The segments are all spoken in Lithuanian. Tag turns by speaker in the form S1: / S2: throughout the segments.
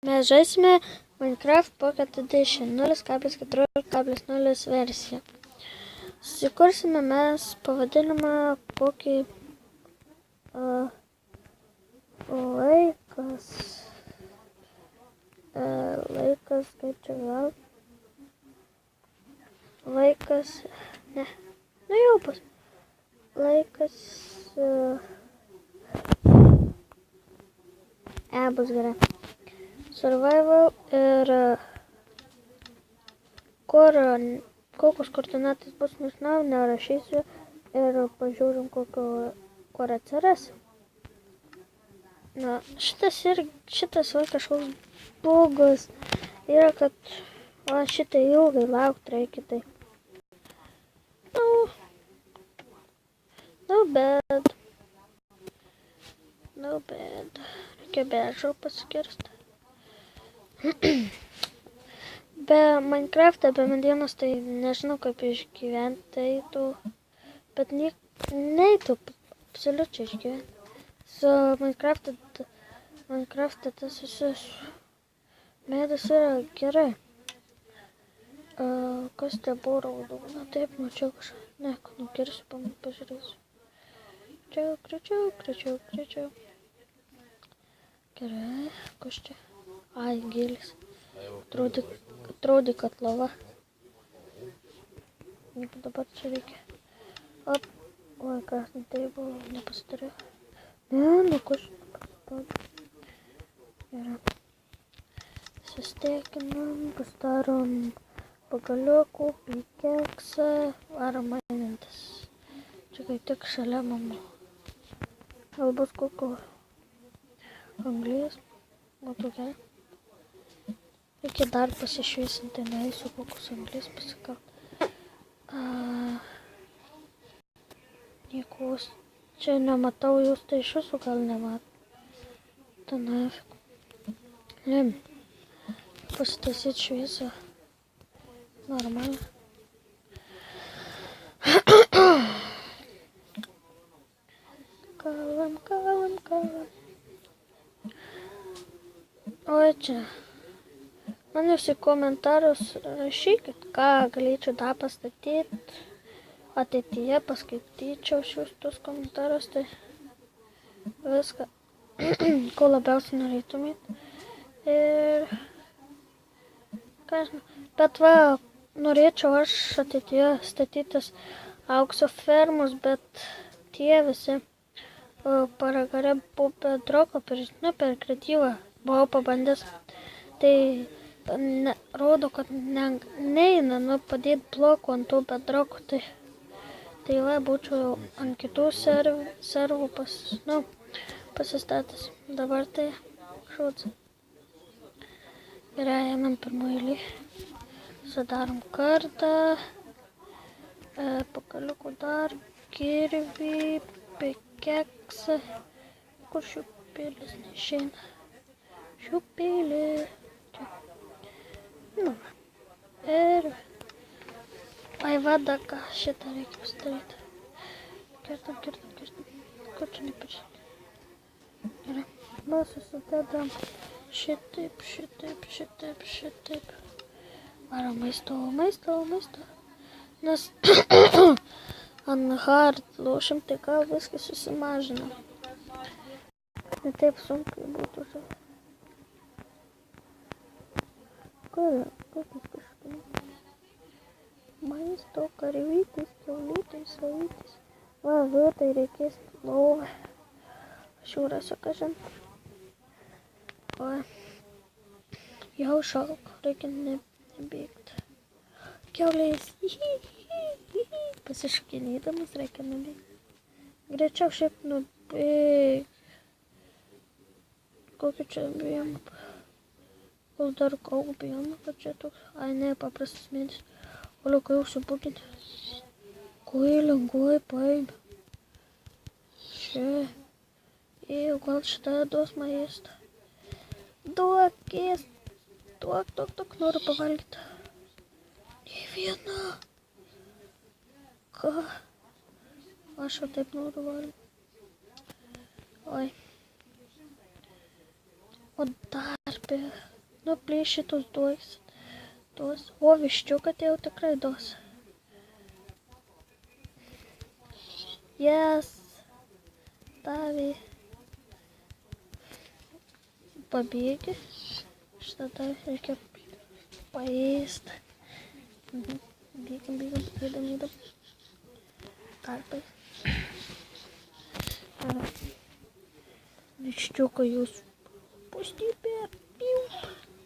S1: Mes žaisime Minecraft Pocket Edition 0.14.0 versiją. Susikursime mes pavadinimą kokį laikas, kaip čia gal, laikas, ne, nu jau bus, laikas, bus gerai. Survival ir kokios koordinatės bus, nežinau, nerašysiu ir pažiūrim, kur atsiras. Na, šitas va kažkoks bugas yra, kad šitai ilgai laukti reikia, tai. No bad. Reikia bežo pasikirsti. Be Minecraft'ą, be medienos, tai nežinau kaip išgyventi, tai tu, bet neįtų absoliučiai išgyventi. Su Minecraft'ą tas visas medis yra gerai. Kas tai buvo raudona? Taip, mačiau kažką. Ne, nukirsiu, pažiūrėsiu. Greičiau. Gerai, kas čia? Ai, gilis. Atrodė, kad lava. Dabar čia reikia. Oi, kas, tai buvo, nepasidarė. Ne, kas nepasidarė. Gerai. Sustekinam, pastarom pagaliukų, pikeksą, varom mainintis. Čia kaip tik šalia mama. Gal bus kokio anglies, būtų gerai. Reikia dar pasišviesinti, neįsiu kokius anglies pasikalt. Niekos čia nematau, jūs tai iš visų gal nemat. Tai nafik. Pasitaisyt šviesą. Normaliai. Kalam. Oi čia. Man jūs į komentarus rašykit, ką galėčiau dar pastatyti. Ateityje paskaityčiau šius tus komentarus, tai viską, ko labiausiai norėtumėt. Ir ką žinau, bet va, norėčiau aš ateityje statytis aukso fermus, bet tie visi paragare buvo bedroko, per kreatyvą buvau pabandęs. Tai rodo, kad neina padėti blokų ant tų bedrokų, tai va, būčiau ant kitų servų pasistatęs. Dabar tai šūdz. Gerai, ėmėm pirmą eilį. Sudarom kartą. Pakaliukų dar. Kirvį, pikeksą. Kur šiupėlis neišeina? Šiupėlį. Čia. Nu. Ir ai vada, ką šitą reikia pasidaryti. Kirtam. Kur čia nepažinti? Gerai. Va, susidedam. Šitaip. Varom maisto. Nes ant hard lošim, tai gal viskas susimažina. Ne taip sunkiai būtų žaisti. Kokius kažkai. Maisto, karvytis, kiaulytis, savytis. Va, tai reikės lovą. Aš jau rasiu kažin. Oi. Jau šalko, reikia nebėgti. Kiaulės. Pasiškinėdamas reikia nubėgti. Greičiau šiaip nubėgti. Kokį čia bijom. Kol dar kaugų bijom, kad čia toks. Ai ne, paprastas medis. Oliu, kai užsibūkite. Kui lengvai paėmė. Čia. Gal šitą duos maistą. Duokės. Duok, noriu pavalgyti. Nei viena. Ką? Aš jau taip noriu valgyti. Oi. O dar be Nu, plys šitus duos. O viščiuką tai jau tikrai duos. Yes. Davė. Pabėgi. Šitą reikia paėst. Bėgam. Judam. Tarpai. Viščiuką jūs pustybė.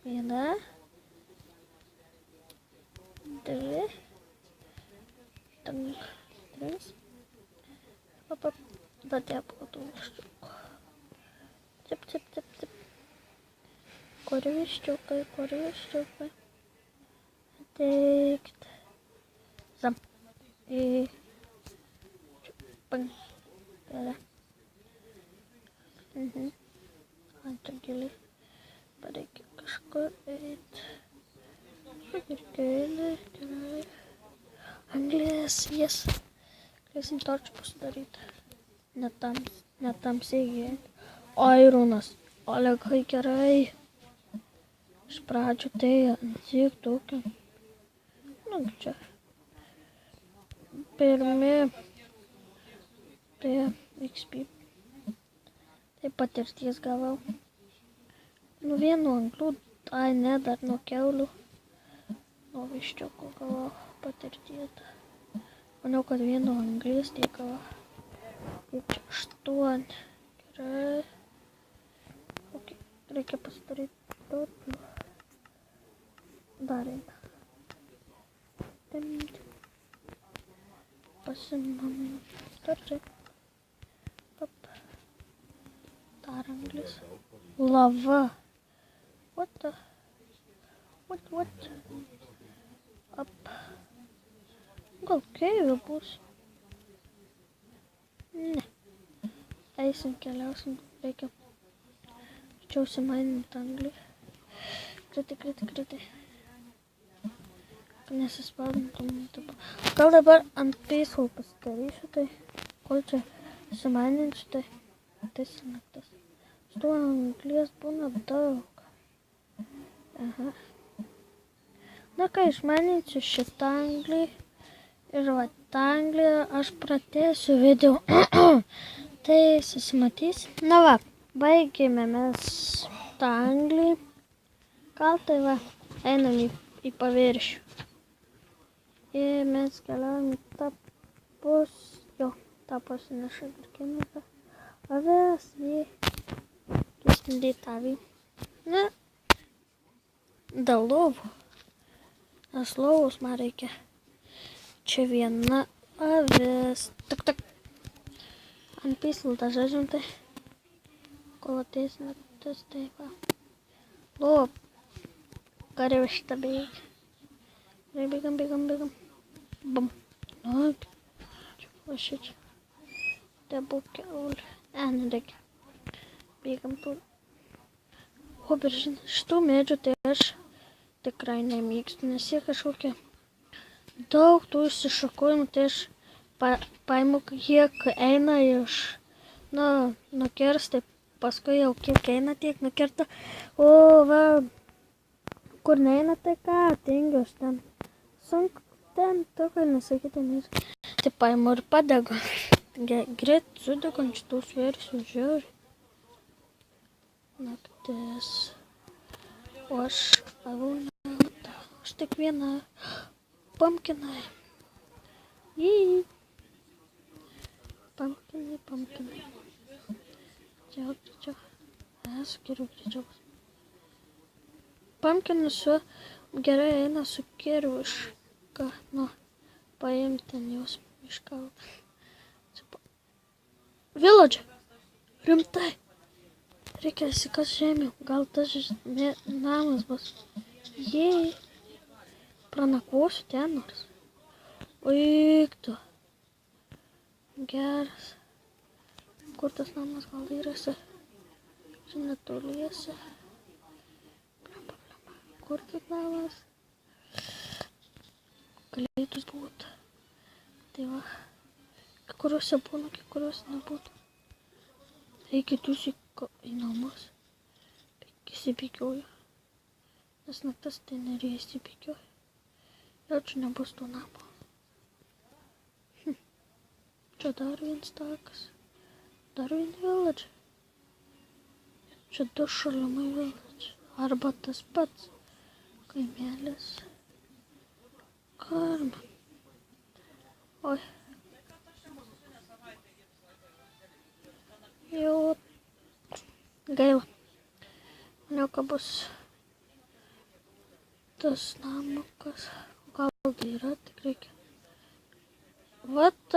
S1: Viena. Dvi. Tris. Затяпала ту вещуку. Цып. Кори вещукой. Текст. Зам. И. Пан. Да. Антогели. Парики кашко. Gerai. Anglės, jas. Galėsim torčių pasidaryti. Netamsiai. Aironas. Olegai gerai. Iš pradžių tai tiek tokio. Nu, čia. Pirmi. Tai XP. Tai patirties gavau. Nu, vienu anglių. Ai, ne, dar nuo keulių. Nuo viščiukų gavau patirties. Manau, kad vienu anglės tai gavau. 8. Gerai. Okay. Reikia pasidaryti tortų. Dar eina. Pasimam tortai. Dar anglis. Lava. What? Up. Gal keivė bus? Ne. Eisim, keliausim. Reikia. Čia užsimaininti anglį. Kritai. Nesispaudytum. Gal dabar ant peaceful pasidarysiu tai. Kol čia užsimaininsiu tai. Ateis naktas. Tų anglies būna daug. Aha. Na ką, išmaininsiu šitą anglį ir va tą anglį aš pratęsiu video. Tai susimatys. Na va, baigėme mes tą anglį. Gal tai va, einam į paviršių. Ir mes keliaujam į tą pusę neša darkėmėką. Avės jį kisndėtavį. Na, dėl lovų. Nes lovus man reikia. Čia viena avis. Tak. Ant peaceful žaidžiam tai. Kol ateis naktis, tai va. Lov. Geriau šitą bėgi. Bėgam. Bum. Nu, čia va šičia. Tai buvo keulė. Nereikia. Bėgam tu. O, bet žinai, šitų medžių tai aš tikrai nemėgstu, nes jie kažkokie daug tų išsišakojimų, tai aš paimu, kiek eina iš, nukirsti, paskui jau kiek eina, tiek nukirta, o va, kur neina, tai ką, tingiuos ten, sunku ten, tokio nesakyti, nes tai paimu ir padegu, greit sudegu ant šitų svėrsių, žiūri, naktis, o aš avūnę. Aš tik vieną pumpkinai. Pumpkinai. Greičiau. Esu greičiau. Pumpkinas gerai eina su kirviška. Nu, paimti jos iškaut. Village. Rimtai. Reikia įsikas žemė. Gal tas namas bus. Jei. Pranakvosiu ten nors. Oiktu. Geras. Kur tas namas gal yrasi? Čia netoliese. Kur tas namas? Galėtų būt. Tai va. Kai kuriuose būna, kai kuriuose nebūtų. Reikia tusi į namus. Įsibėgioju. Nes naktas tai nereis įpykiu. Jaučiu nebus to namo. Čia dar vienas takas. Dar vieni village. Čia 2 šalimai village. Arba tas pats kaimelis. Karma. Oi. Jau gaila. Maniau, kad bus tas namukas. Gal tai yra, tik reikia. Vat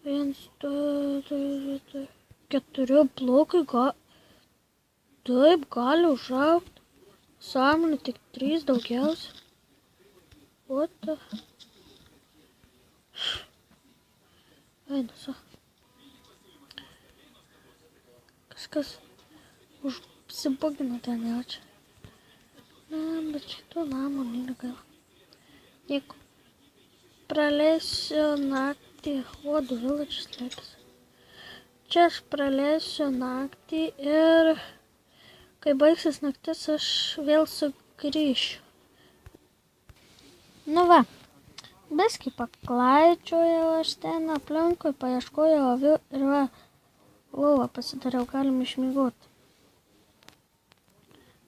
S1: 1, 2, 4 blokai taip gali užaugti. Sąmonė tik 3 daugiausia. What the... Eina, sa. Kažkas užsibugino ten jaučia. Ne, bet šito namo nėra gaila. Nieko. Praleisiu naktį. Uodų village slėpėsi. Čia aš praleisiu naktį ir kai baigsis naktis, aš vėl sugrįšiu. Nu va, biskį paklaidžiojau aš ten aplinkui, paieškojau avių ir va, lovą pasidariau, galim išmiegoti.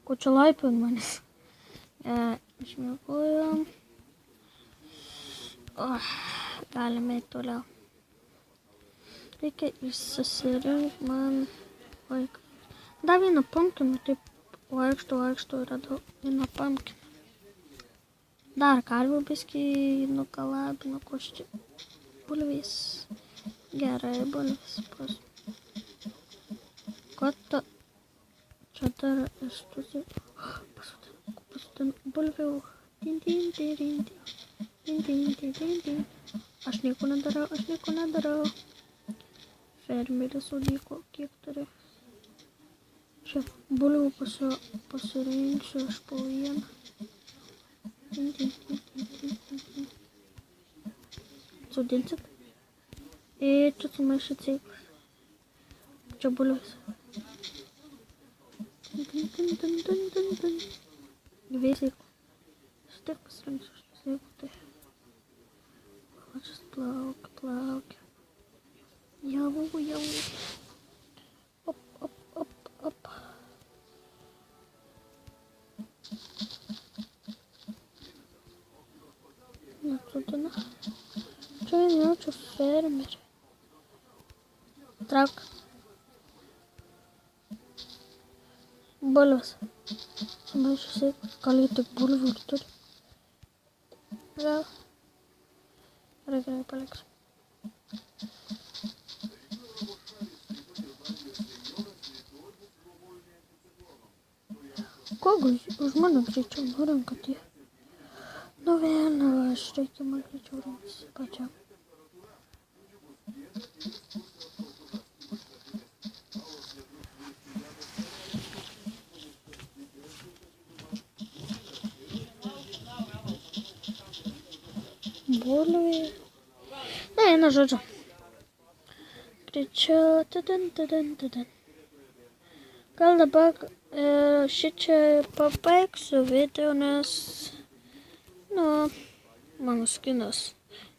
S1: Kučiu laipiu ant manęs. Išmiegojom. Galime eiti toliau. Reikia susirinkti man vaiką. Dar vieną pumpkiną, taip vaikštau ir radau vieną pumpkiną. Dar karvių biskį nukalabino, koščiai. Bulvės. Gerai, bulvės. Kota. Čia dar estuzi. Pasutinu bulvių. Din. Aš nieko nedarau. Fermeris sudyko, kiek turi. Čia bulvių pasirinksiu aš po vieną. Sudinsit. Ir čia sumaišyt sėklas. Čia bulvės. Dvi sėklas. Aš tiek pasirinksiu aš sėklų. Tai. Čia plaukia. Jau. Op. Nesudina. Čia jaučiu fermerį. Trauk. Bulves. Sumaišiu sėklas. Gal jie tik bulvių ir turi. Gal. Gerai, paliksiu. Kogu už mano greičiau nurenka tie. Nu vėlna, aš reikia man greičiau rinktis pačiam. Bulvė. Na, eina žodžiu. Greičiau. Gal dabar šičia pabaigsiu video, nes, mano skinas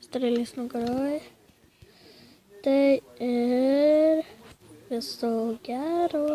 S1: strėlės nugaroja. Tai ir viso gero.